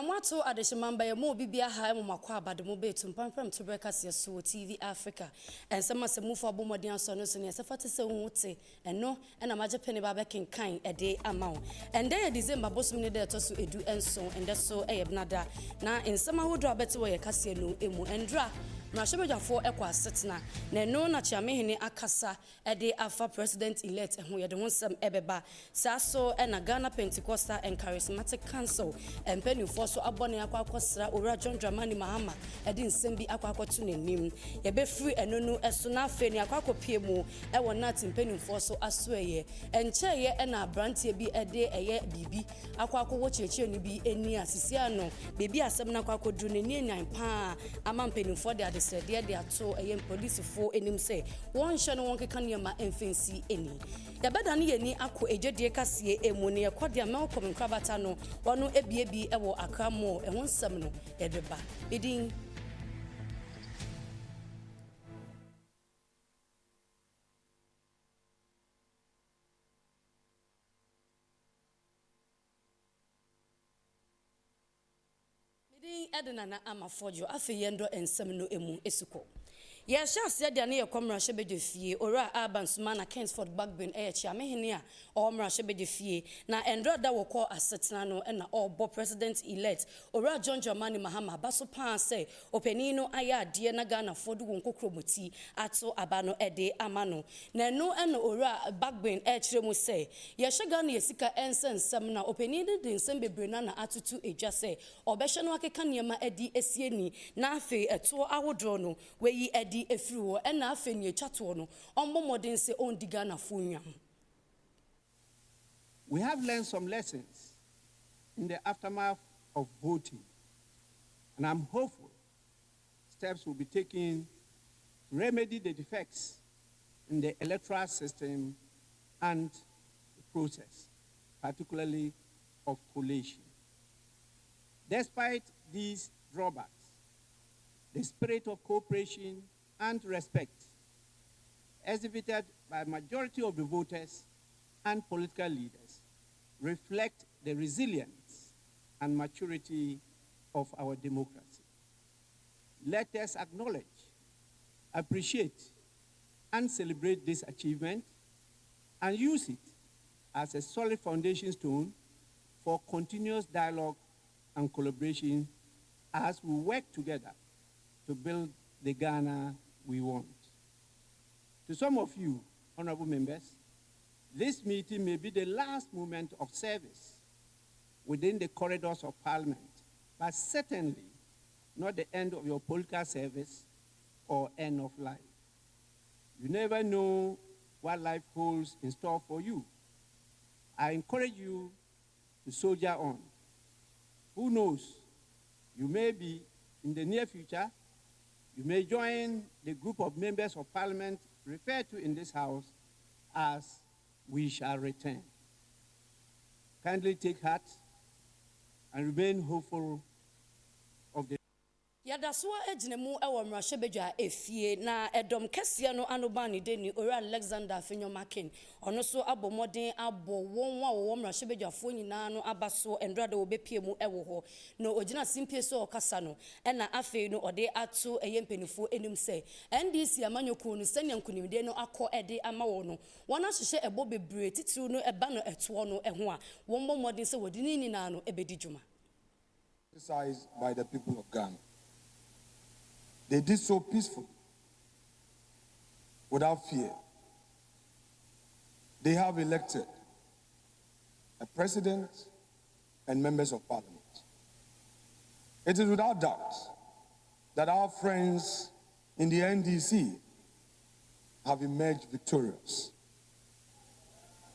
Mwato adeshimamba ya mo bibia ha mo makwa abade mo be Atumpan to broadcast so TV Africa and some se move for bomodian so no so ne se fate se wote eno na maje pene ba be kenkan e de amount and then December bosom ne de to so edu enso and so e yebnada na ensama hodo abete wo ye kase no emu endra Mrashebejafo ekwa setna na no na chiamehene akasa ede afa president elect ho ye de wonsem ebeba saso na Ghana Pentecostal and Charismatic Council empenufo so abone akwakosra owura John Dramani Mahama ede nsem bi akwakoto nenim ye be free enonu eso na afa ni akwakopie mu e wona timpenufo so asoeye encheye na brantie bi ede eye bibi akwakowo cheche ni bi eni asisi ano bebi asem na akwakodu ne ni nyan pa amampenufo de said they are to a police for enim say one shano one can yama enfensi any. The better ni ako eje de kasie emone e kwadia Malcolm Krabata no wano ebiebi ewo akramo e wonsam no edeba edin Edna na amafojo afi yendo ensem no emu esuko ye sha ase de na ye komra hyebeje fie ora urban sumana Kingsford backbone e chia mehene a o mra hyebeje fie na endro da woko asetena no na obo president elect ora John Dramani Mahama baso pan say opani no aya de na Ghana fodu won kokromoti ato abano ede amano na no ora backbone e kire mu say ye hye Ghana ye sika ensensem na opani de nsem bebre na atutu eja say obehye no akeka niema edi esieni na afi eto awodro no weyi edi efriwo na afi ni echato no ombomodin se ondi Ghana funwam. We have learned some lessons in the aftermath of voting, and I'm hopeful steps will be taken to remedy the defects in the electoral system and the process, particularly of collation. Despite these drawbacks, the spirit of cooperation and respect exhibited by majority of the voters and political leaders reflect the resilience and maturity of our democracy. Let us acknowledge, appreciate, and celebrate this achievement and use it as a solid foundation stone for continuous dialogue and collaboration as we work together to build the Ghana we want. To some of you, honorable members, this meeting may be the last moment of service within the corridors of Parliament, but certainly not the end of your political service or end of life. You never know what life holds in store for you. I encourage you to soldier on. Who knows? You may be, in the near future, you may join the group of members of Parliament referred to in this House as We Shall Return. Kindly take heart and remain hopeful of the Yadaswa ejnemu ewo mrashebejwa efie na edom kese no anobani deni ora Alexander Fenyomakin ono so abomodin abo wonwa wo mrashebejwafo nyina no abaso endrada obepie mu ewo ho no ogina simpie so okasa no na afi no ode ato eyempenifo enim se NDC amanyoku no sene nkunimde no akọ ede ama wo no wona hyehye ebo bebre titiru no eba no eto no eho a wonbo modin se wodini nyina no ebedi djuma. Criticized by the people of Ghana. They did so peacefully, without fear. They have elected a president and members of parliament. It is without doubt that our friends in the NDC have emerged victorious.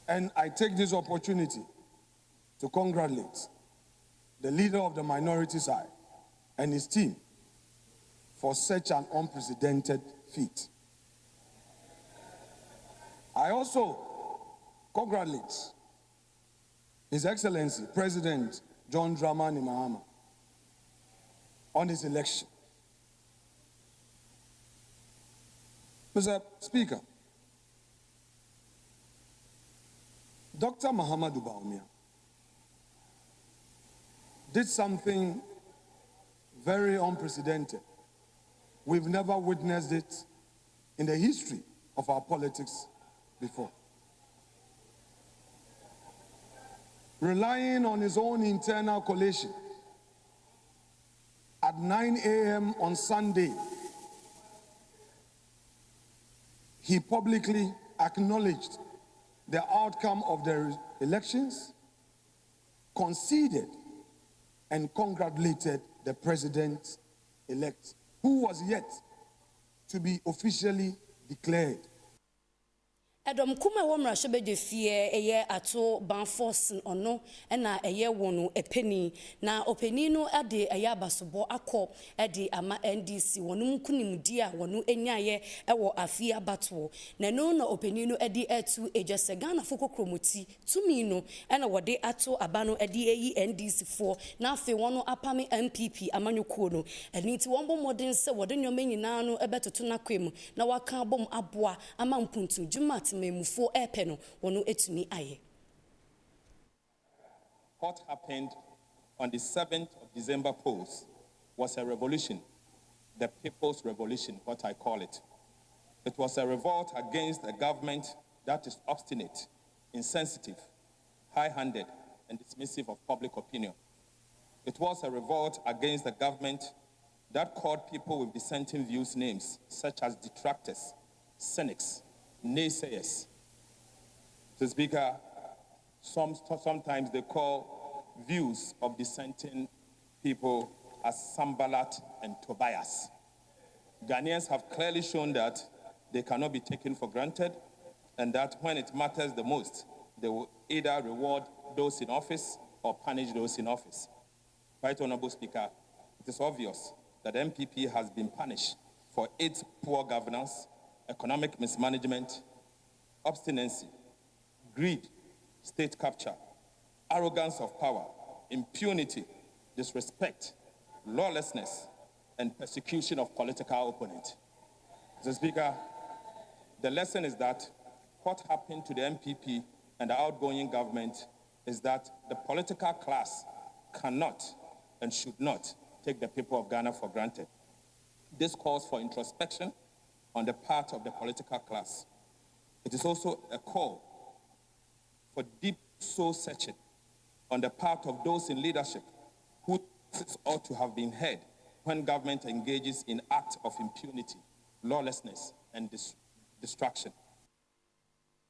And I take this opportunity to congratulate the leader of the minority side and his team for such an unprecedented feat. I also congratulate His Excellency President John Dramani Mahama on his election. Mr. Speaker, Dr. Mahamadou Bawumia did something very unprecedented. We've never witnessed it in the history of our politics before. Relying on his own internal coalition, at 9 a.m. on Sunday, he publicly acknowledged the outcome of the elections, conceded and congratulated the president-elect, who was yet to be officially declared. Edom kuma wo mrahye beje fie eye ato banforce ono na eye wono epeni na openi no ade eye abasobo akọ ade ama NDC wono nkunimdi a wono enyaye ewo afie abato na no na openi no ade atu ejese Ghana fokokromoti tumi no na wode ato aba no ade eyi NDC fo na afi wono apame MPP amanyuko no eni ti wombo modern se wode nyoma nyina no ebetoto na kwem na waka bom aboa ama mpuntu jumat What happened on the 7th of December polls was a revolution, the people's revolution, what I call it. It was a revolt against a government that is obstinate, insensitive, high-handed, and dismissive of public opinion. It was a revolt against a government that called people with dissenting views names, such as detractors, cynics, naysayers. The Speaker, sometimes they call views of dissenting people as Sambalat and Tobias. Ghanaians have clearly shown that they cannot be taken for granted and that when it matters the most, they will either reward those in office or punish those in office. Right Honorable Speaker, it is obvious that MPP has been punished for its poor governance, economic mismanagement, obstinacy, greed, state capture, arrogance of power, impunity, disrespect, lawlessness, and persecution of political opponents. Mr. Speaker, the lesson is that what happened to the MPP and the outgoing government is that the political class cannot and should not take the people of Ghana for granted. This calls for introspection on the part of the political class. It is also a call for deep soul searching on the part of those in leadership who ought to have been heard when government engages in acts of impunity, lawlessness, and destruction.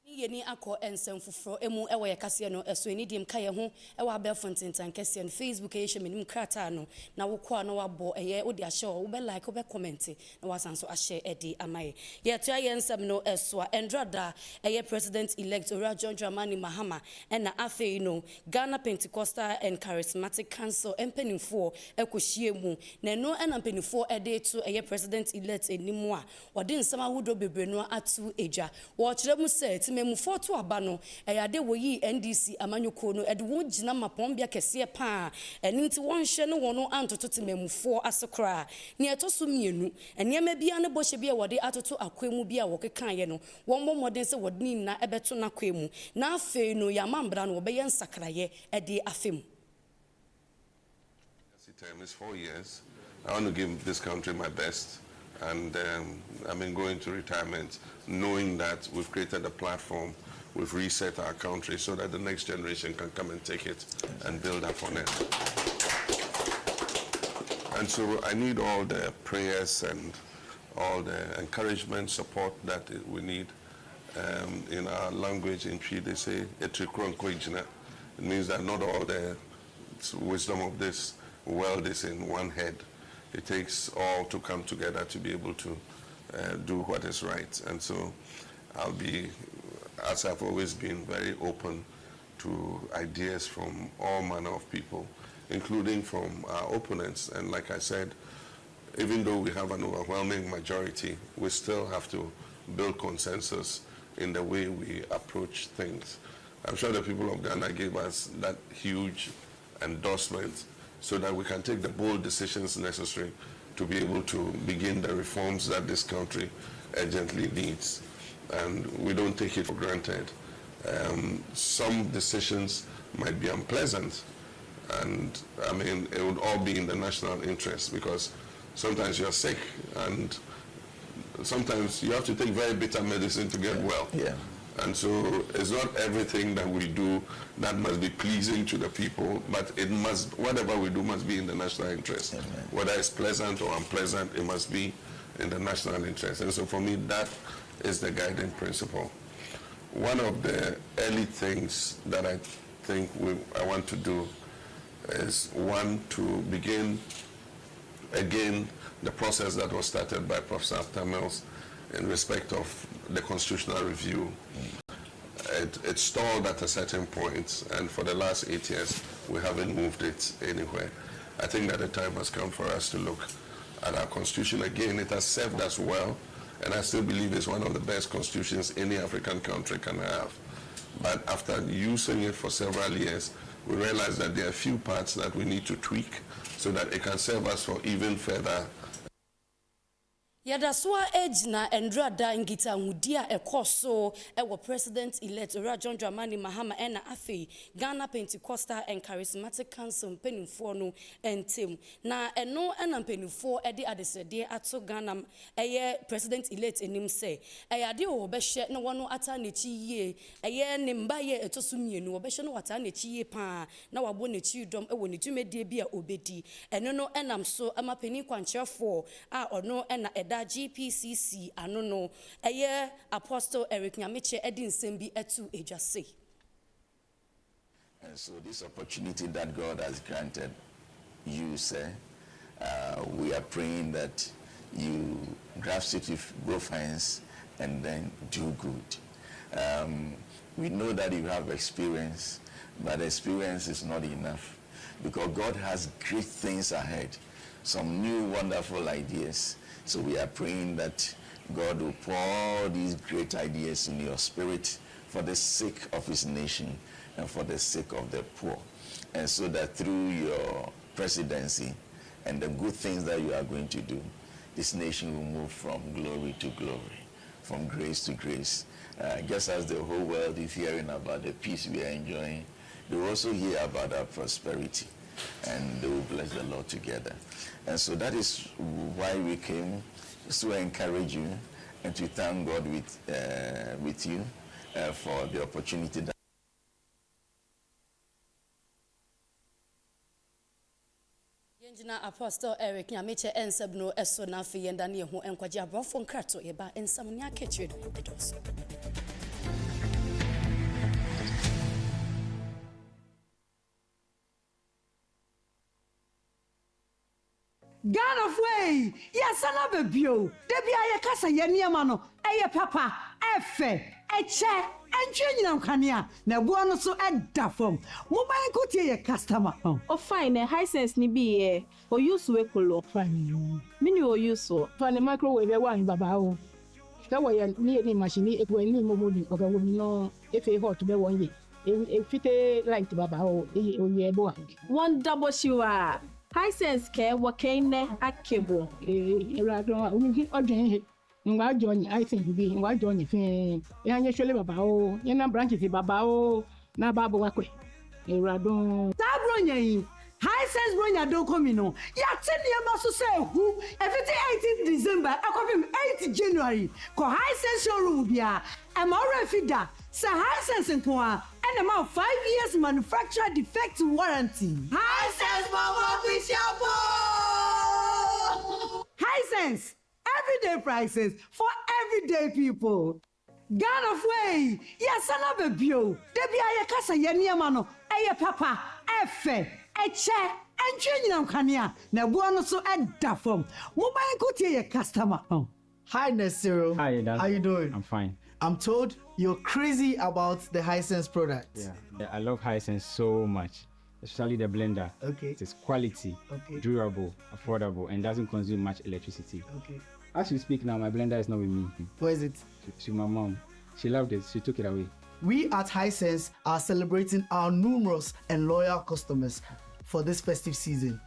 Yeni akọ ensem fufuro emu ewe yakase no eso eni dim ka ye ho ewa abefontin tankese no Facebook ye hyemenim krata no na wokọ na wabo eye odi ahye wo be like wo be comment na wasanso ahye edi amaye ye to ye ensem no eso endrada eye president elect Ora John Dramani Mahama na afi no Ghana Pentecostal and Charismatic Council empenifo ekohie mu na no na empenifo ede to eye president elect enimu a wode nsem ahodo bebre no atu eja wo kire mu se memu to abano eyade woyi NDC amanyuko no ede won gina mapombia kese pa eni nti won hye no wono antoto tememufo asekra ne etoso mienu enema bia ne bohye bia wode atoto akwemu bia wokekan ye no won momoden se wode ni na ebeto na kwemu na afe no yamambra no obeye nsakraye ede afem. The term is 4 years. I want to give this country my best. And I'm going to retirement knowing that we've created a platform, we've reset our country so that the next generation can come and take it and build up on it. And so I need all the prayers and all the encouragement, support that we need. In our language in Twi, they say, it means that not all the wisdom of this world is in one head. It takes all to come together to be able to do what is right. And so I'll be, as I've always been, very open to ideas from all manner of people, including from our opponents. And like I said, even though we have an overwhelming majority, we still have to build consensus in the way we approach things. I'm sure the people of Ghana gave us that huge endorsement so that we can take the bold decisions necessary to be able to begin the reforms that this country urgently needs. And we don't take it for granted. Some decisions might be unpleasant, And I mean, it would all be in the national interest, because sometimes you're sick and sometimes you have to take very bitter medicine to get well. Yeah. And so it's not everything that we do that must be pleasing to the people, but it must, whatever we do must be in the national interest. Amen. Whether it's pleasant or unpleasant, it must be in the national interest. And so for me, that is the guiding principle. One of the early things that I think I want to do is, one, to begin again the process that was started by Professor Atumpan in respect of the constitutional review. It stalled at a certain point, and for the last 8 years, we haven't moved it anywhere. I think that the time has come for us to look at our constitution again. It has served us well, and I still believe it's one of the best constitutions any African country can have. But after using it for several years, we realize that there are a few parts that we need to tweak so that it can serve us for even further. Yadaswa ejna endrada ngita hudia ekoso ewo president-elect John Dramani Mahama ena afi Ghana Pentecostal and Charismatic Council mpenimfo no entem na eno ena mpenimfo ede adesede ato Ghana eye president-elect enim se eyade o behye na wono ata nechi yie eye ne mba ye etoso mienu obehye no wata nechi yie pa na wabo nechi dom ewo ne dwumedie bi a obedi eno no enam so amapeni kwankyerefo a ono ena eda GPCC anono eye Apostle Eric Nyamiche edin sembi etu ejase. And so this opportunity that God has granted you, sir, we are praying that you grasp it with both hands and then do good. We know that you have experience, but experience is not enough, because God has great things ahead, some new wonderful ideas. So we are praying that God will pour these great ideas in your spirit for the sake of his nation and for the sake of the poor. And so that through your presidency and the good things that you are going to do, this nation will move from glory to glory, from grace to grace. Just as the whole world is hearing about the peace we are enjoying, they will also hear about our prosperity, and they will bless the Lord together. And so that is why we came, to encourage you and to thank God with you for the opportunity that Apostle Eric Nyamiche ensebno eso na fi yenda ne ho enkwaje abrofo nkrato eba ensam nya kechire edos. Ghana way, yes, I love you. Debbie, I casa yeniamano, a papa, efe, eche, and changing Kania. Now, one so at Dafom. Mobile could be a customer. Oh, fine, a high sense ni be or use weekolo. Fine, mini or use so. Fine, microwave one babao. That way, near the machine, if we need more money, or we know if a hot to be 1 year. If it like babao, ye boy. One double sure. High sense care wakene akebo ngwa join I think be ngwa join fin ya nyeshwele baba o ya na branches baba o na babo wakwe eradon Tabronya high sense bronya don come no ya tene ma so say hu every 18th December akofim 8th January ko high sense showroom bia am already fida sa high sense nko a and about 5 years manufacturer defect warranty. High sense High sense, everyday prices for everyday people. Ghana way, yes, I love you. Debbie, I casa yeniamano, a papa, efe, eche, and changing Kania. Now, one so at Dafom. Mobile could be a customer. Hi, Nesiro. Hi, Dad. How you doing? I'm fine. I'm told you're crazy about the Hisense product. Yeah, I love Hisense so much, especially the blender. Okay. It is quality, durable, affordable, and doesn't consume much electricity. Okay. As we speak now, my blender is not with me. Where is it? She's my mom. She loved it. She took it away. We at Hisense are celebrating our numerous and loyal customers for this festive season.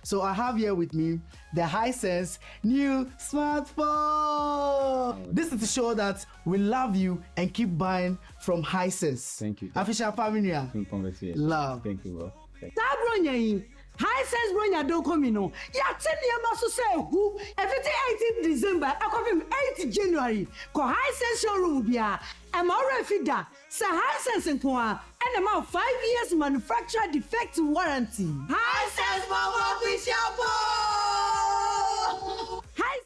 So I have here with me the Hisense new smartphone. This is to show that we love you and keep buying from Hisense. Thank you. Official family. Love. Love. Thank you, bro. Tabronya high sense bronya don't come in. Ya tell maso say who everything 18th December, I come 8th January. Ko high sense showroom bia. I'm already fida. Say high sense and about 5 years manufacturer defect warranty. High sense mama High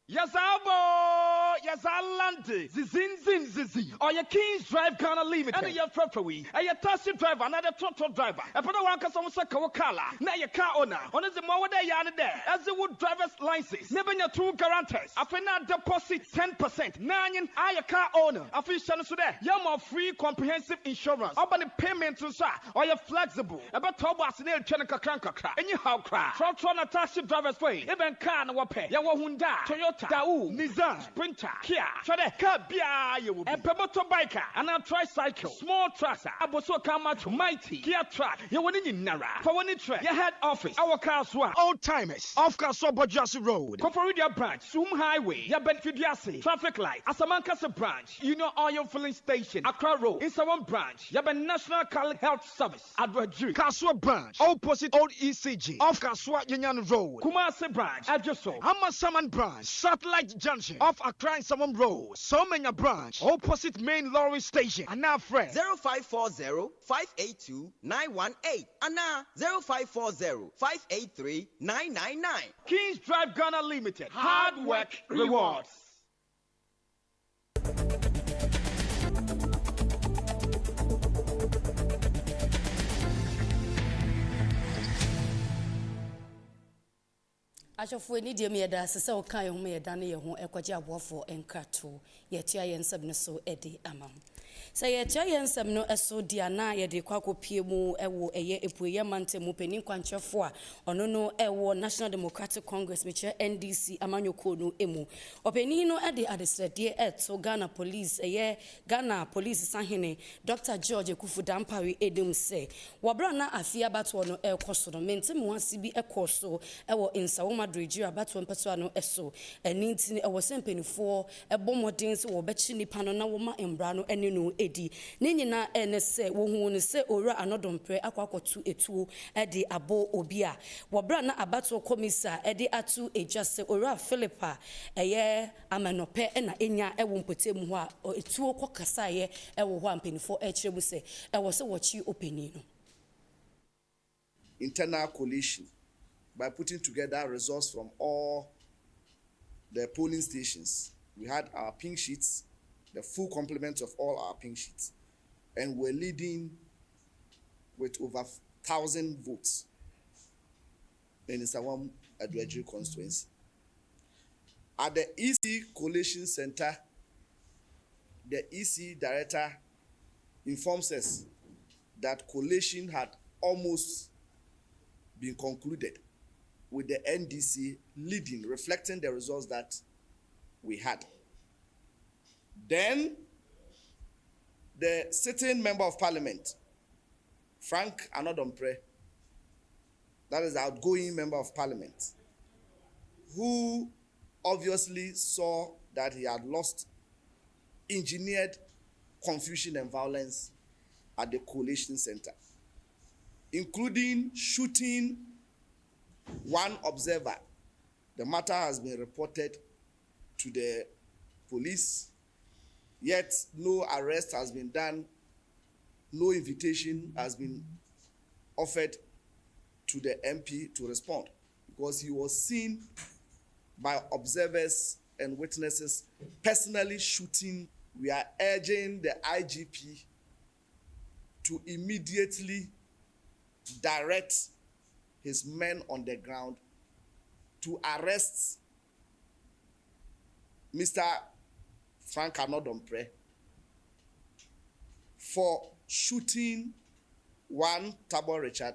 Yes, abo, yes, Alante, Zizin, Zizi, or your Kings Drive Ghana Limited, and your Feffery, and your taxi driver, another total driver, and for the one custom Sakawakala, now your car owner, on the more day yard there, as the wood driver's license, never your two guarantors, I not deposit 10%, nine, I your car owner, I feel channel today, you're more free comprehensive insurance, up on the payment to sir, or you're flexible, about Tobas near Chenica Cranka, and you how cry, Trotron taxi driver's way, even car no pay, Yawahunda, Toyota. Daou, Nissan, Sprinter, Kia, Shade, Kabia, you and Pemoto biker, and a tricycle, small tractor, Aboso Kamacho, mighty, Kia truck, you want in Nara, for one track, your head office, our cars one, old timers, off Castle Bajasi Road, Coporidia branch, Zoom Highway, your Benfidiasi, traffic light, Asamankasa branch, you know oil filling station, Accra Road, Insawam branch, your National Cal Health Service, Adwaju, Kaswa branch, opposite old ECG, off Kaswa Union Road, Kumasi branch, Adjoso, Amasaman branch, Satellite Junction off Accra Samam Road, Somenya branch, opposite main lorry station. And now friend 0540-582-918 and now 0540-583-999. Kings Drive Ghana Limited. Hard work rewards. Ashofo ni die me da sese o kan ye ho me da ne ye ho ekwaje aboafo enkrato ye tua ye nsem ne so edi amam se ye tua ye nsem no eso dia na ye de kwakopie mu ewo eye epuye mantemu penin kwanchefo a ono no ewo National Democratic Congress meche NDC amanyoko no emu openin no ede adesrede eto Ghana Police eye Ghana Police sahene Dr. George Kufudampari edem se wobra na afia bato no ekoso no mentemu asibi ekoso ewo insawoma Madrid abato mpeso no eso eni ntini ewo sempenifo ebomodin se wo bechi nipa no na wo ma embra no ene no edi ne nyina ene se wo hu ne se owura anodompre akwakotu etuo ede abo obi a wobra na abato komisa ede atu ejase owura Philippa eye amanope na enya ewo mpotemu ho a etuo kokasa ye ewo ho ampenifo ekiremu se ewo se wochi openi no internal coalition by putting together results from all the polling stations. We had our pink sheets, the full complement of all our pink sheets, and we're leading with over 1,000 votes in Isawam Adwaju constituency. At the EC Coalition Center, the EC director informs us that coalition had almost been concluded, with the NDC leading, reflecting the results that we had. Then, the sitting member of parliament, Frank Anodompre, that is the outgoing member of parliament, who obviously saw that he had lost, engineered confusion and violence at the coalition center, including shooting one observer. The matter has been reported to the police, yet no arrest has been done, no invitation has been offered to the MP to respond, because he was seen by observers and witnesses personally shooting. We are urging the IGP to immediately direct his men on the ground to arrest Mr. Frank Anodompre for shooting one Tabo Richard.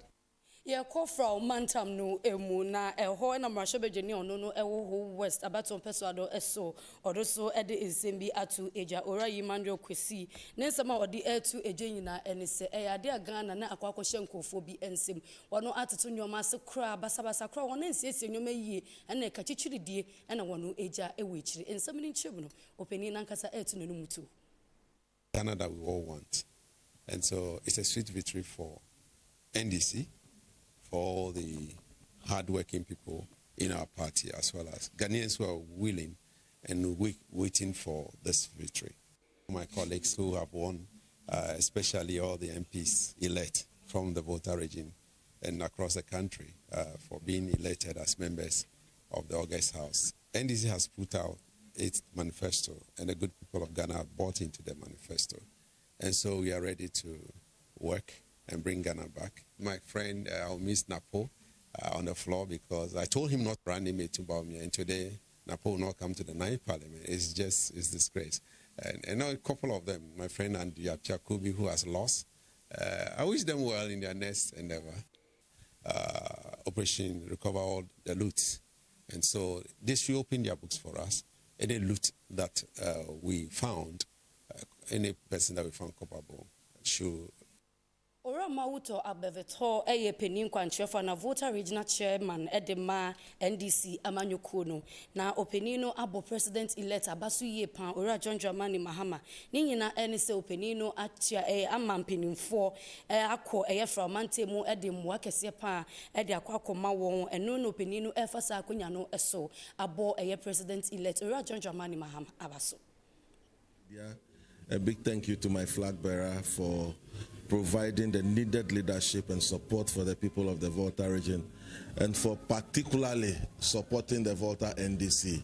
Ye kofra mantam no emu na eho na mrasho bejeni ono no ewo west abaton peso eso odoso ede nsembi atu eja ora yimandro kwesi nensema odi etu eje nyina enese eyade Ghana na akwakwohye nkofo bi ensem wono ateto nyoma se kra basabasa kra wono nsiesie nyoma yie ena kachichiridie ena wono eja ewechiri ensem ni nchim no openi nankasa etu no mutu Ghana that we all want. And so it's a sweet victory for NDC, for all the hardworking people in our party, as well as Ghanaians who are willing and waiting for this victory. My colleagues who have won, especially all the MPs elect from the voter region and across the country for being elected as members of the August House. NDC has put out its manifesto, and the good people of Ghana have bought into the manifesto. And so we are ready to work and bring Ghana back. My friend, I'll miss Napo on the floor because I told him not to run him to Baumia, and today Napo will not come to the 9th Parliament. It's disgrace. And now a couple of them, my friend Andy Chakubi, who has lost, I wish them well in their next endeavor. Operation Recover All the Loot. And so this should open their books for us. Any loot that we found, any person that we found culpable should. Ora mauto abeveto eye penin kwanchefo na voter regional chairman edema NDC amanyokono na openino abo president elect abasu ye pan ora John Dramani Mahama ni nyina ene se openino atia amampenimfo akọ from mantemu ede mwa kese pan ede akwa won eno no openino efasa akonya no eso abo president elect ora John Dramani Mahama abaso. Yeah, a big thank you to my flag bearer for providing the needed leadership and support for the people of the Volta region, and for particularly supporting the Volta NDC.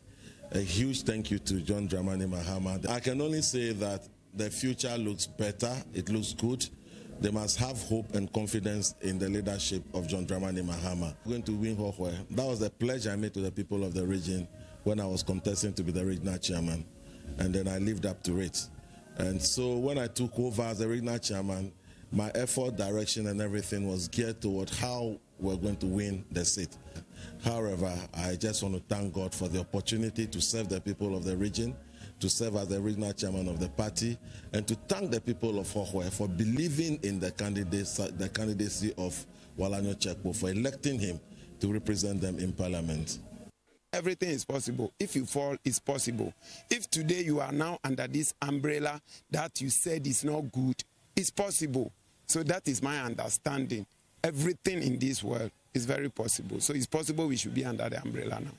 A huge thank you to John Dramani Mahama. I can only say that the future looks better, it looks good. They must have hope and confidence in the leadership of John Dramani Mahama. We're going to win Hohwe. That was the pledge I made to the people of the region when I was contesting to be the regional chairman, and then I lived up to it. And so when I took over as the regional chairman, my effort, direction, and everything was geared toward how we're going to win the seat. However, I just want to thank God for the opportunity to serve the people of the region, to serve as the regional chairman of the party, and to thank the people of Hohwe for believing in the candidacy of Walanyo Chekpo, for electing him to represent them in parliament. Everything is possible. If you fall, it's possible. If today you are now under this umbrella that you said is not good, it's possible. So that is my understanding. Everything in this world is very possible. So it's possible we should be under the umbrella now.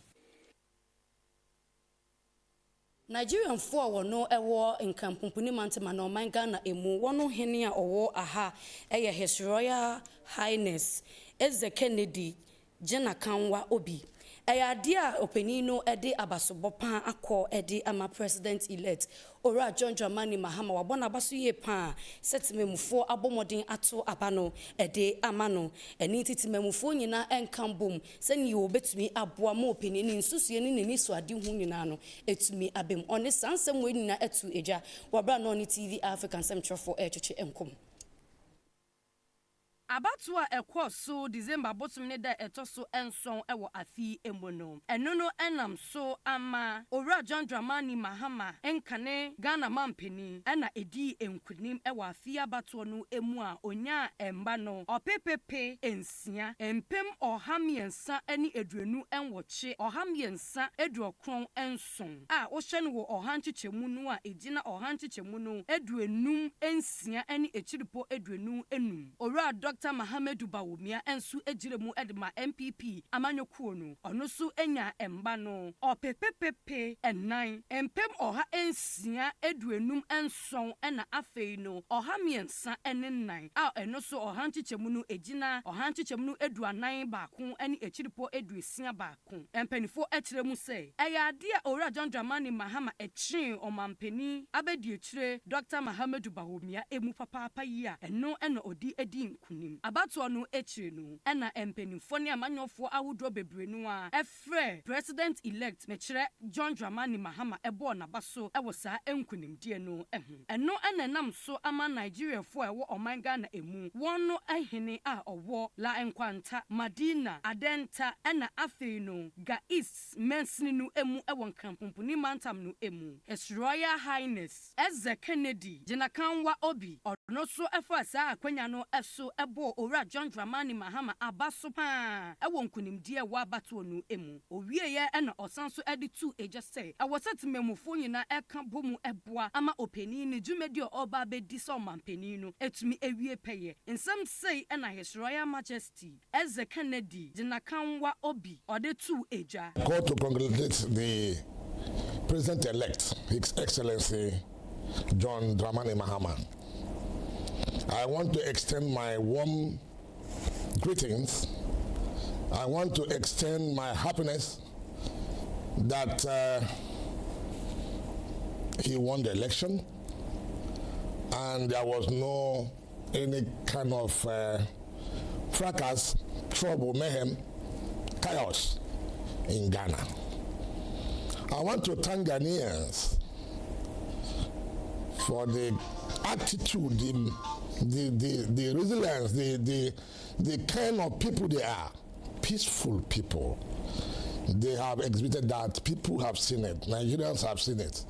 Nigerian for no war in Kampumpuni Mantama no Mangana emu wono henia owo aha His Royal Highness Eze Kennedy Jenna Kanwa Obi. Dia openino ede abasobopan akọ ede ama president elect ora John Dramani Mahama wabona abaso ye pan setimemufo abomodin ato abano ede amano eni titimemufo nyina enkambom seni ye obetumi aboa ma openini nsusue ni neni so ade hu nyina no etumi abem one sansem we nyina etu eja wabra no ni TV African semtrofo etwetwe enkom. Abatua so December bottom ne da etoso enson ewo afi emono enono enam so ama ora John Dramani Mahama enkane Ghana mampeni ena edi enkunim ewo afi abatuo no emu a onya emba no opepepe ensia empem ohamiensa eni eduenu enwoche ohamiensa eduokron enson a wo hye no wo ohanchichemu no a egina ohanchichemu no eduenum ensia eni echiripo eduenu enum ora Dr. Mohamed Bawumia ensu ejiremu edma MPP amanyokuo no ono su enya emba no opepepepe enan empem oha ensia eduenum enson ena afei no oha miensa enenan a eno so oha nchichemu no ejina oha nchichemu no eduanan baako ene echiripo eduesia baako empanifo ekiremu se eyade a ora John Dramani Mahama echin omampeni abedi echire Dr. Mohamed Bawumia emu papa yi a eno ena odi edi nkunim abatuo no echire no ena empanifo ne amanyofo awudro bebrenu a efre president elect mechire John Dramani Mahama ebo na baso ewo saa enkunimdie no eno ena nam so ama Nigeria fo ewo omanga na emu wono ahene a owo la enkwanta Madina Adenta ena afei no ga East mensini no emu ewo nkampumpuni mantam no emu His Royal Highness Eze Kennedy Jenna Kanwa Obi no so efa saa akwanya no eso ebo owura John Dramani Mahama abaso pa e won kunimdie wa abato no emu owie ye na osanso ede tu eje say e wosetememufo nyina eka bomu eboa ama opani ni dwumedi oba bedi so mampani no etumi ewie peye nsem say na His Royal Majesty Eze Kennedy dinakanwa obi ode tu eja. Call to congratulate the President-elect, His Excellency John Dramani Mahama. I want to extend my warm greetings. I want to extend my happiness that he won the election and there was no any kind of fracas, trouble, mayhem, chaos in Ghana. I want to thank Ghanaians for the attitude, the resilience, the kind of people they are, peaceful people. They have exhibited that. People have seen it. Nigerians have seen it.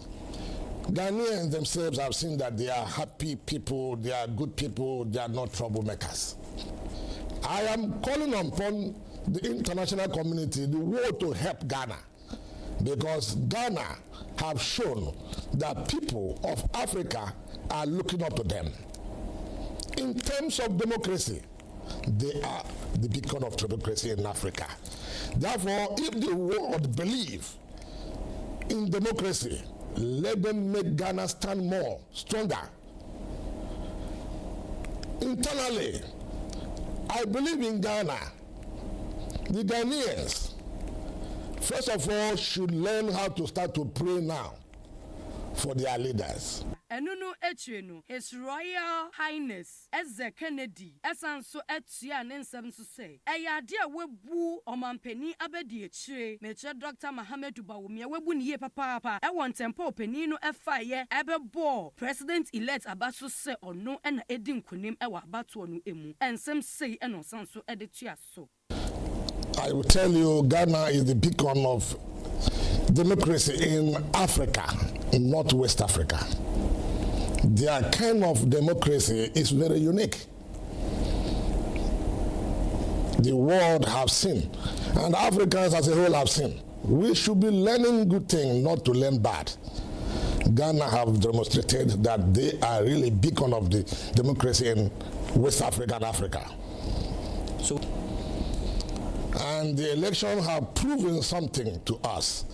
Ghanaians themselves have seen that they are happy people, they are good people, they are not troublemakers. I am calling upon the international community, the world, to help Ghana, because Ghana have shown that people of Africa are looking up to them. In terms of democracy, they are the beacon of democracy in Africa. Therefore, if the world believe in democracy, let them make Ghana stand more, stronger. Internally, I believe in Ghana. The Ghanaians, first of all, should learn how to start to pray now for their leaders. Enunu etwenu His Royal Highness Eze Kennedy esanso etua ne nsem so say eyade a webu omampani abedi echire meche Dr. Mohammed Bawumia webu ne ye papa e won tempo opani no efaye ebebo president elect abaso se ono na edi nkonim e wa abato no emu ensem sei e no sanso ede tua so. I will tell you, Ghana is the beacon of democracy in Africa, in North West Africa. Their kind of democracy is very unique. The world have seen, and Africans as a whole have seen. We should be learning good things, not to learn bad. Ghana have demonstrated that they are really beacon of the democracy in West Africa and Africa. So, and the election have proven something to us.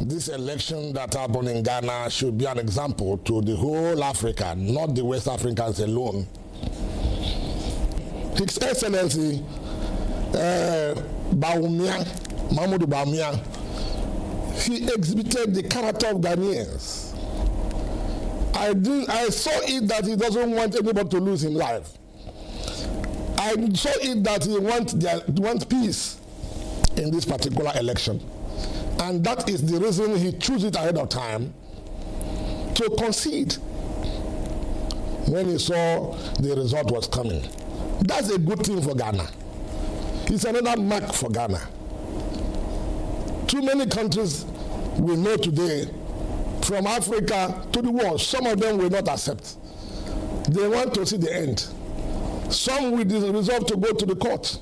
This election that happened in Ghana should be an example to the whole Africa, not the West Africans alone. His Excellency Bawumia, Mahmoud Bawumia, he exhibited the character of Ghanaians. I saw it that he doesn't want anybody to lose his life. I saw it that he wants peace in this particular election. And that is the reason he chose it ahead of time to concede when he saw the result was coming. That's a good thing for Ghana. It's another mark for Ghana. Too many countries we know today, from Africa to the world, some of them will not accept. They want to see the end. Some will resolve to go to the court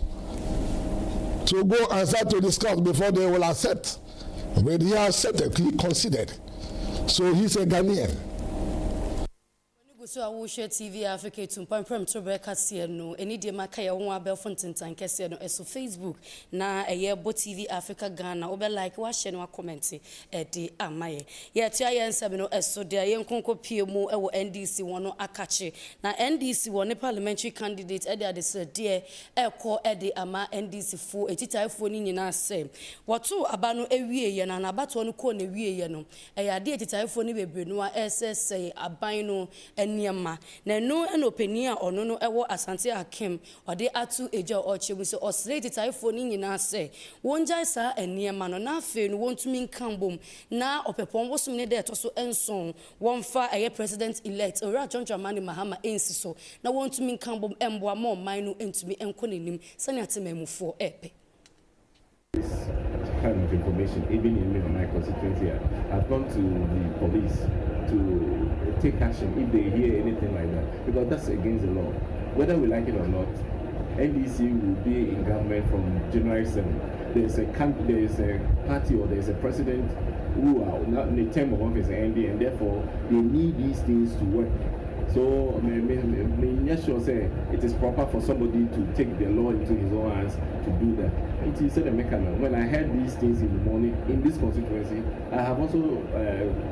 to go and start to discuss before they will accept. When he accepted, he considered. So he's a Ghanaian. So I will share TV Africa to Pam to broadcast no any day makaya won abel fontin tan kese no eso Facebook na bo TV Africa Ghana obe like wa share no comment e de amaye ye tia ye nsem no eso de ye nkonko pie mu e wo NDC wono akache na NDC won parliamentary candidate e de se de e ko e de ama NDC fo etitaifo ni nyina se woto aba no ewie ye na abato no ko na ewie ye no e ya de etitaifo ni bebre no SSA aban no niema na no eno penia ono no ewo Asante Hakim ode atu eja ochemu so osrate taifo ni nyina se wonjai sa eniema no na afi no wontumi nkambom na opepon wosum ne de to so enson wonfa eye president elect ora John Dramani Mahama ensi so na wontumi nkambom emboa mo man no entumi enkonenim sane atemamufo epe kind of information even in my constituency. I've gone to the police to take action if they hear anything like that, because that's against the law. Whether we like it or not, NDC will be in government from January 7th. There is a party or there is a president who are not in the term of office ending, and therefore they need these things to work. So, I'm sure say it is proper for somebody to take the law into his own hands to do that. It is a mechanism. When I heard these things in the morning in this constituency, I have also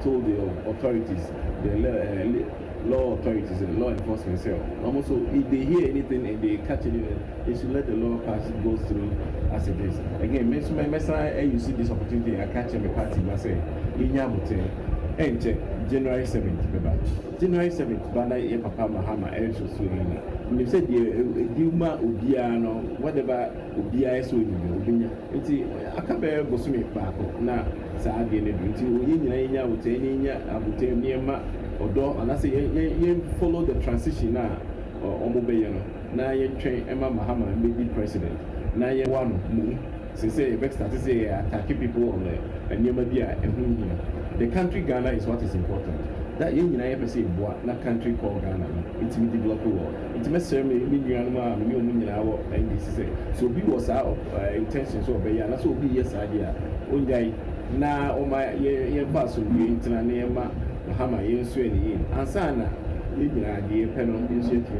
told the authorities, the law authorities and law enforcement say, almost if they hear anything and they catch anything, they should let the law pass go through as it is. Again, you see this opportunity, I catch my party, I say, and January 7th, January 7th, Bana Papa Mahama, Elso Swing. You said Duma Ubiano, whatever Ubia is winning, it's a Akabe Bosumi Paco, now Sadi and Yin, would say Niema, or and I say, you follow the transition now, or Omobayano. Now you train Emma Mahama, maybe president. Now you one moon, since say, Vex to say, attacking people on there, and you may be a the country Ghana is what is important. That you never say what that country called Ghana. It's a developed world. It's necessarily and this is so we was our intention so be and so be yes idea. Only now my ye pass will be internal Mahama yen so any and sana you the pen on this yet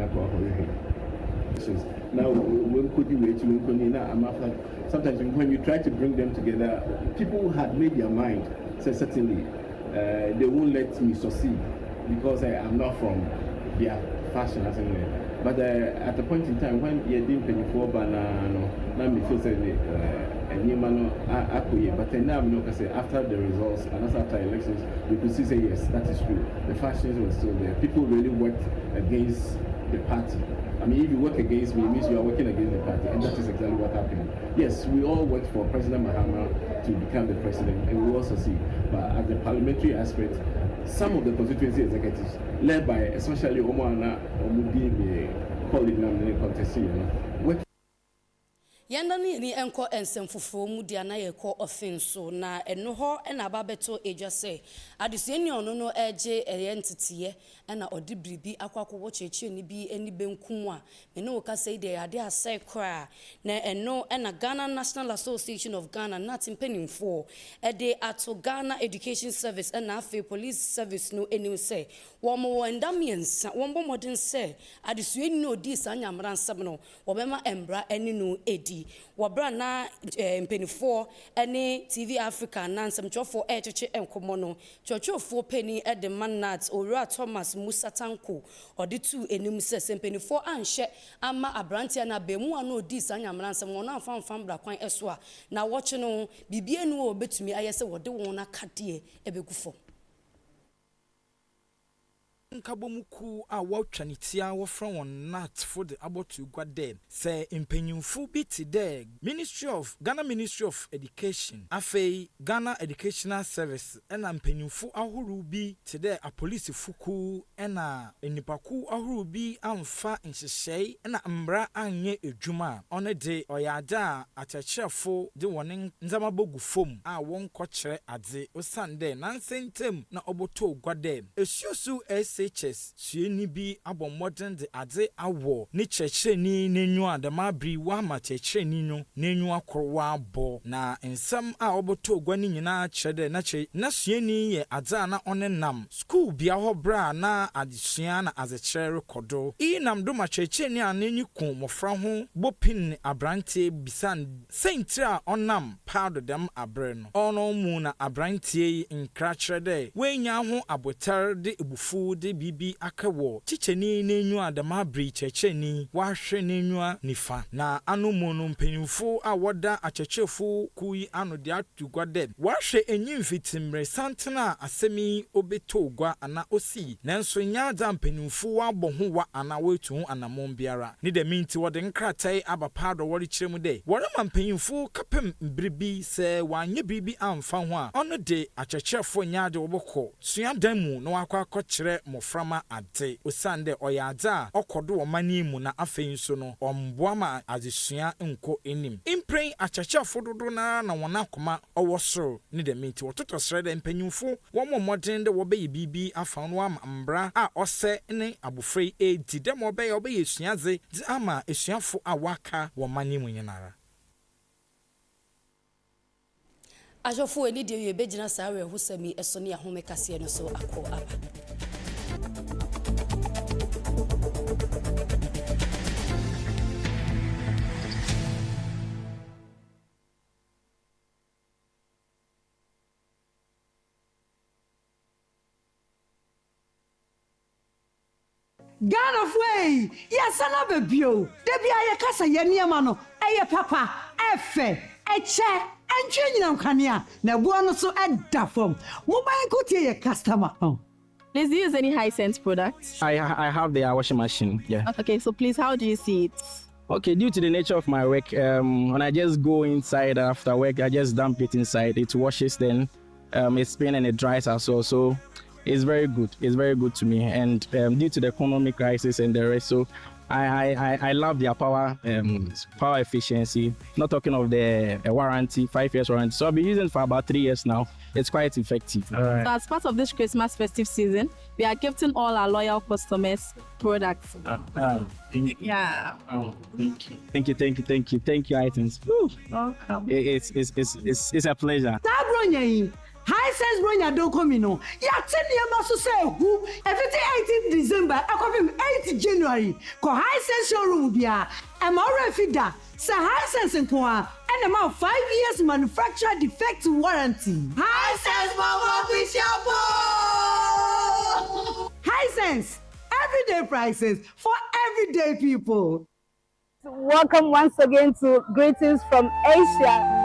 now when could you wait sometimes when you try to bring them together, people had made their mind. So certainly, they won't let me succeed because I am not from their fashion as anyway. But at a point in time when you didn't pay for banana, now me feel say and you man but now I'm not say after the results and after elections, we could see say yes, that is true. The fashions were still there. People really worked against the party. I mean, if you work against me, it means you are working against the party, and that is exactly what happened. Yes, we all worked for President Mahama to become the president, and we also see. But at the parliamentary aspect, some of the constituency executives, led by especially Omoana Omudi, call it nominating contesting, Yanda ni enko ensem fufuo mu dia na ye ko offenso na eno ho na ababeto eja se adesua ni ono no eje entitiye na odi bribi akwakowo cheche ni bi eni benkum a me no ka say dey ade asai kra na eno na Ghana National Association of Ghana natin penimfo de ato Ghana Education Service na afi police service no eni se wo mo ndamiensa wo mbo modern se adesua ni odi sanyamra nsem no wo bema embra eni no edi wabra na mpenifo ene TV Africa na nsɛmtwɔfo ɛkyekye enkomo no twɔtwɔfo peni ɛde manat owura Thomas Musa Tanko ɔde tu enim sɛ mpenifo anhye ama abrantia na bemu ano odi sanyamra nsɛm wɔn amfamfam bra kwan ɛso a na wɔkye no bibie no obetumi ayɛ sɛ wɔde wɔn akade ebegufo Nkabomuku a watwanitia wofra won nat for the abotu gwadem say impenyumfu bi today Ghana Ministry of Education afei Ghana Educational Service ena impenyumfu ahuru bi today a police fuku ena enipaku ahuru bi amfa nhyehyei ena mbra anye edwuma one de oyada atachefo de wonen nzama bogu fom a won kɔkyerɛ adze osande nansentem na oboto gwadem esusu SHS sueni bi abomodern de adze awo ni checheni nenyu adamabri wa ma checheni no nenyu akrowa abo na ensam a oboto gwani nyina kyede na sueni ye adze na onenam school bia ho bra na adesua na azekere rekodo nam do ma checheni anenyu kun mofra ho bopin abrante bisan sentra onam powder dem abre no ono mu na abrante nkra kyede wenya ho abotar de ebufu de bibi akawo chicheni nenyu adamabri checheni wahwe nenyu nifa na anomu no mpanyimfo a woda achechefo kuyi ano de atugwade wahwe enyimfitimre santena asemi obetogwa ana osi nanso nyaada mpanyimfo wabɔ ho wa ana wetu anamon biara ni de minti wode nkratai abapado wori kyeremu de worema mpanyimfo kapem bribi se wanye bribi amfa ho a ono de achechefo nyaade wobɔkɔ suadan mu na wakɔ akɔkyerɛ mo frama ade osande oyada okodo omani mu na afei nso no omboa ma adesua nko enim impren achacha fododo na wona koma owosoro ni de menti wototo srede mpanyumfo womo modern de wobe bibi afa no ama mbra a ose ne abofrei edi de mo be obe yesuaze di ama esuafo awaka wo mani mu nyinara Ajofo eni de ye begina sawe husami esoni ahome kase no so akọ aba. Ghana way, yes, another bio. Debbie, I casa yeniamano, a papa, efe, a chair, and changing cania. Now, one so at Dafom. Mobile go to your customer. Please, do you use any Hisense products? I have the washing machine. Yeah. Okay, so please, how do you see it? Okay, due to the nature of my work, when I just go inside after work, I just dump it inside. It washes, then it's spin and it dries as well. So it's very good. It's very good to me. And due to the economic crisis and the rest, so I love their power efficiency. Not talking of the warranty, 5 years warranty. So I've been using it for about 3 years now. It's quite effective. So as part of this Christmas festive season, we are gifting all our loyal customers products. Yeah. Thank you, items. Welcome. It's a pleasure. Hisense Bronya don't come in. Ya tell you must say who everything 18th December, I come him 8th January. Ko Hisense showroom bia. I'm already fida. Say Hisense and Kwa and about 5 years manufacturer defect warranty. Hisense Mama Bishop. Hisense everyday prices for everyday people. Welcome once again to Greetings from Asia.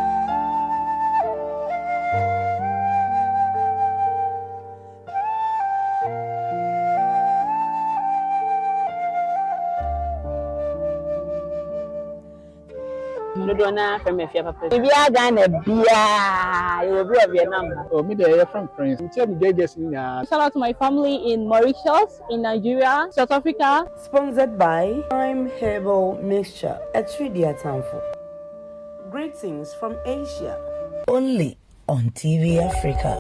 Dona from Efia Papa. If you are Ghana, you will be of Vietnam. Oh, midday from France. Shout out to my family in Mauritius, in Nigeria, South Africa. Sponsored by Prime Herbal Mixture at Atumpan. Greetings from Asia. Only on TV Africa.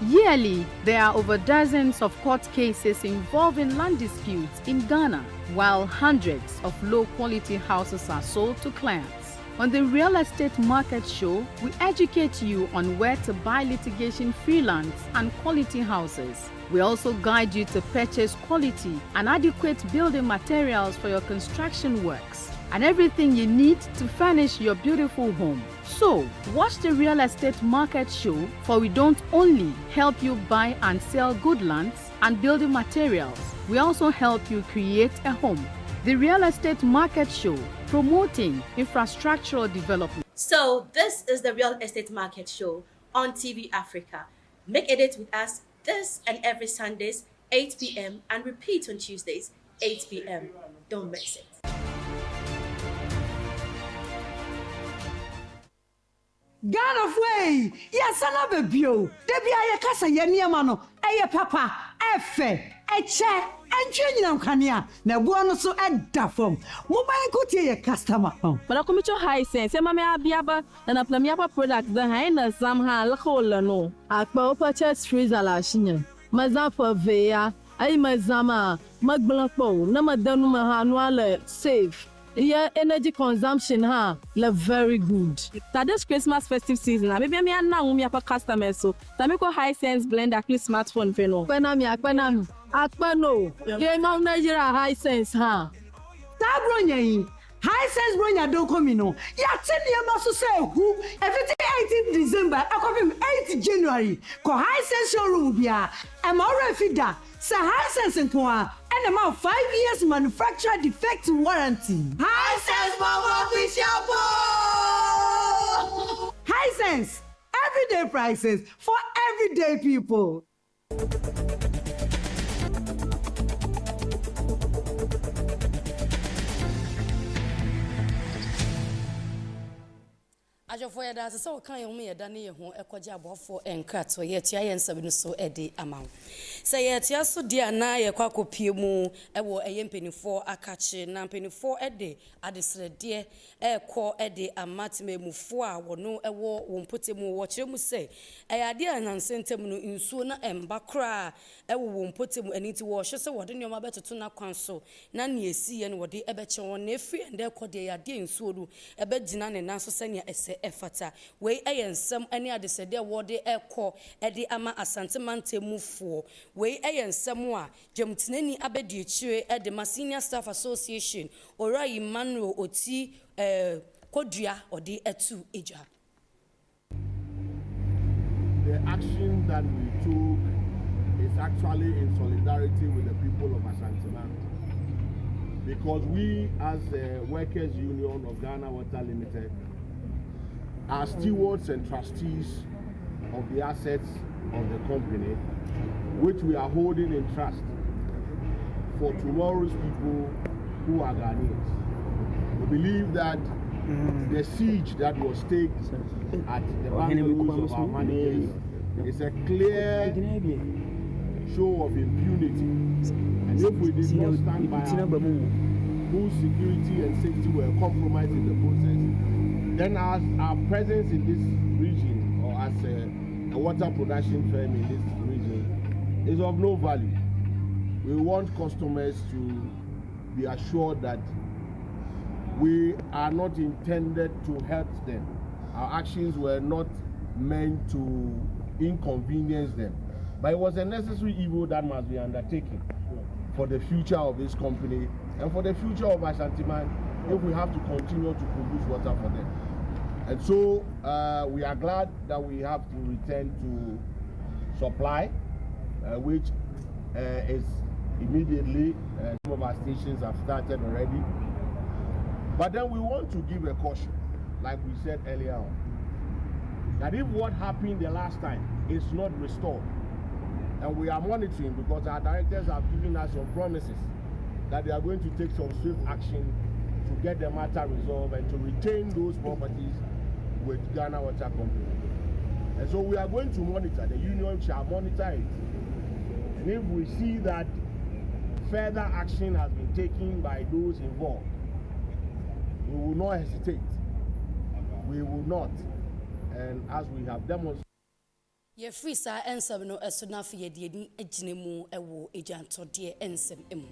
Yearly, there are over dozens of court cases involving land disputes in Ghana, while hundreds of low-quality houses are sold to clients. On the Real Estate Market Show, we educate you on where to buy litigation-free lands and quality houses. We also guide you to purchase quality and adequate building materials for your construction works and everything you need to furnish your beautiful home. So, watch the Real Estate Market Show, for we don't only help you buy and sell good lands and building materials, we also help you create a home. The Real Estate Market Show, promoting infrastructural development. So, this is the Real Estate Market Show on TV Africa. Make a date with us this and every Sundays, 8 p.m. and repeat on Tuesdays, 8 p.m. Don't miss it. Ghana way, yes, another bio. Debbie, I casa yeniamano, a papa, efe, a chair, and changing cania. Now, one so at Dafom. Mobile go to your customer. But I commit your Hisense, and Mamma Biaba, and a Plamiapa product, the Hina Zamha Lakola no. Akpa purchase freezer lashing. Mazafa Vea, I Mazama, Magblapo, Namadanuma Hanuala, safe. Yeah, energy consumption, very good. That this Christmas festive season, maybe I'm now me up customers so. Tamiko Hisense blend a smartphone feno. Akpano. Yeah, now Nigeria Hisense, Tabronya. Hisense Bronya don't come in. Ya tell you must say who everything 18th December, I come him 8th January. Ko Hisense showroom bia. I'm already fida. Say Hisense and Kwa. And about 5 years manufacturer defect warranty. Hisense Mama Bishop. Hisense everyday prices for everyday people. Ajofo ya da se o kan yo me ya da ne ye ho ekoje abofo enkrato ye tua ye nsam no so ede amaw se ye tua so dia na ye kwakopie mu ewo eye mpenifo akache na mpenifo ede adesrede ekọ ede amatime mufo a wono ewo wompotemu wo kire mu se ade anansentem no nsuo na emba kra ewo wompotemu aniti wo hye se wode nyoma betoto na kwan so na ne esi ye no wode ebeche won na efri ende ekode ya de nsuo du ebegina ne naso senia ese efata we eyensem ani adesede wode ekọ ede ama asantemantemu we eyensem a jemtinani abedi chire ede ma senior staff association ora Emmanuel oti kodua ode etu eja. The action that we took is actually in solidarity with the people of Ashantima, because we as the Workers Union of Ghana Water Limited are stewards and trustees of the assets of the company, which we are holding in trust for tomorrow's people who are Ghanaians. We believe that the siege that was staked at the bank of our managers is a clear show of impunity. And if we did not stand by our whose security and safety were compromised in the process, then our presence in this region, or as a water production firm in this region, is of no value. We want customers to be assured that we are not intended to hurt them. Our actions were not meant to inconvenience them. But it was a necessary evil that must be undertaken for the future of this company and for the future of Ashantiman if we have to continue to produce water for them. And so we are glad that we have to return to supply, which is immediately, some of our stations have started already. But then we want to give a caution, like we said earlier on, that if what happened the last time is not restored, and we are monitoring because our directors have given us some promises that they are going to take some swift action to get the matter resolved and to retain those properties with Ghana Water Company. And so we are going to monitor, the union shall monitor it. And if we see that further action has been taken by those involved, we will not hesitate. We will not. And as we have demonstrated, ye free sa ensem no eso na fe ye de ni agine mu ewo ejanto de ensem emu.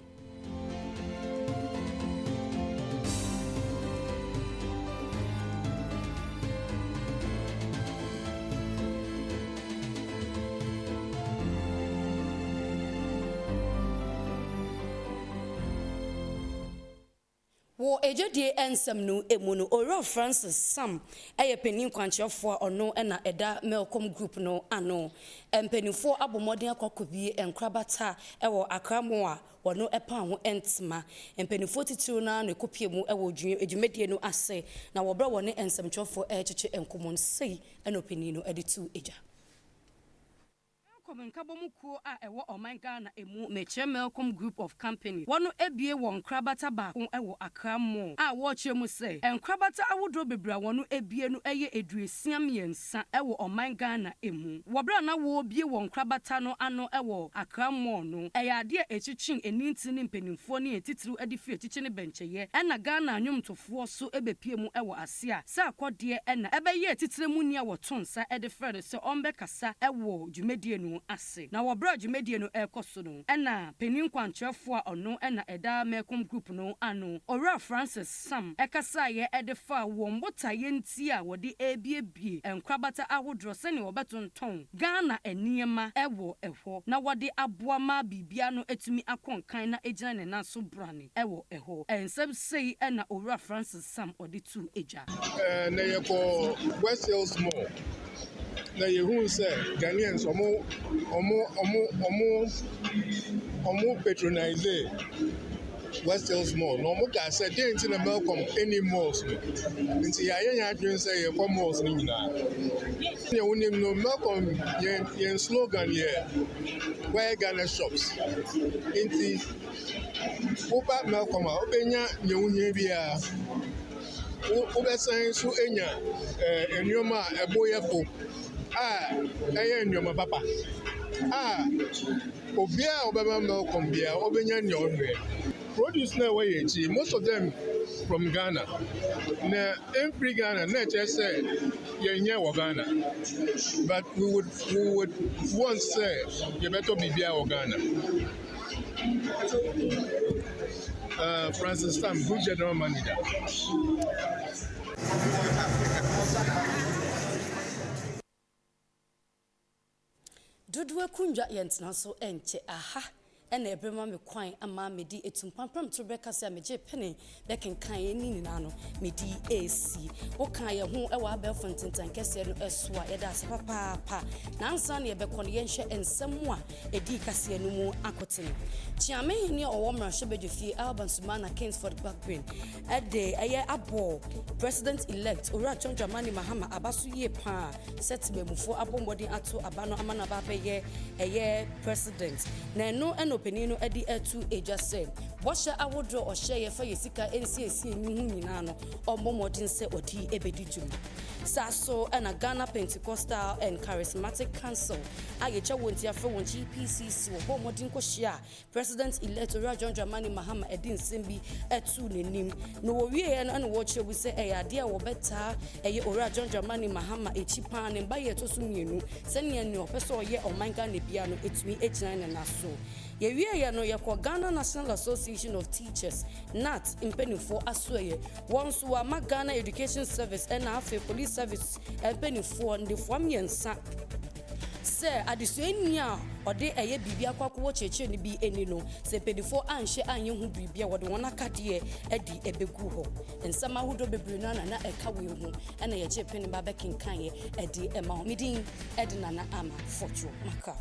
Wo ejodie ensem no emu no Oro Francis Sam eye penin kwanchefo ono na eda Melcom Group no ano empenifo abomodin akokobie enkrabata ewo akramo a wono epa ho entima empenifo titiru na ne kopie mu ewo edwumedie no ase na wo bra woni ensemchofo echeche enkomon sei enopenin no editu eja. Nkabomukuo a ewo Oman na emu meche Melcom Group of Company wono ebie won krabata ba ko ewo akramo a wo chemu se enkrabata awodro bebra wono ebie no eye eduesiam yensa ewo Oman na emu wobra na wo bie won krabata no ano ewo akramo no eyade echichin eninti ne mpenimfo ne etitiru edifi echichi ne bencheye ena Ghana anwomtofo so ebepie mu ewo ase a se akode ena ebeye etitire mu nia wo tonsa edefred se ombe kasa ewo dwumedie no ase na wobra dwumedie no ekoso no ena penin kwanchefo a ono ena eda Melcom Group no ano Ora Francis Sam ekasa ye edefa wo mbota ye nti a wode ebiebie enkrabata ahodro se ne wobetonton Ghana eniema ewo eho na wode aboama bibia no etumi akonkan na ejina ne naso brane ewo eho ensem sei ena Ora Francis Sam ode tu eja na ye ko West Hills Mall na yehun say Ghanaians omo patronize West Hills Mall no mo ka say dey in na Melcom any malls nti ya adwen say ye for malls ni nyina ye wonim no Melcom yen slogan here where Ghana shops nti oba Melcom a obenya nyewunye bia Ubesan so enya enyoma eboyefo eye enyoma papa obia obema Malcolm bia obenya nyonwe produce na way echi most of them from Ghana na every Ghana na say yenye wa Ghana but we would want say you better be bia wa Ghana. Francis Tam, good general manager. Dudwe kunja yentna so enche aha ena ebrema me kwan ama me di etumpampam to breka se ameje pene beken kan eni nina no me di AC wo kan ye ho e wa be fontentan kese no eso a ye da se papa na ansa ne be kono ye nhwe ensem a edi kase no mu akotene chiame ni owo mrahye bedwefie Alban Sumana Kingsford Backbrain ede eye abo president elect Ora Dramani Mahama abaso ye pa setbemufo abombodi ato abano amana ba be ye eye president na no penino edi etu eja se bosha awodro ohye ye fa yesika NCC enyi hu nyina no ombomodin se odi ebedi dwum saso na Ghana Pentecostal and Charismatic Council ayecha wonti afa won GPCC wo bomodin kohia president elect Ora Dramani Mahama edin sembi etu nenim no wo wie ye no wo kire bu se ade a wo beta eye Ora Dramani Mahama echipa ne ba ye to so mienu se ne ne opeso ye omanga ne bia no etumi ejina na so ye wie ye no ye ko Ghana National Association of Teachers NAT impenifo asoye wonso wa Ghana Education Service and afa police service impenifo ndefo amiensa se adesuania ode eye bibia kwakwo cheche ne bi eni no se pedifo anhye anye hu bibia wode wona kade edi ebegu ho ensama hodo bebre na na eka we hu ena ye chepe ne ba bekenkan ye edi ema ho midin edina na ama fortune maka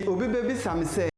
Obi baby Sam say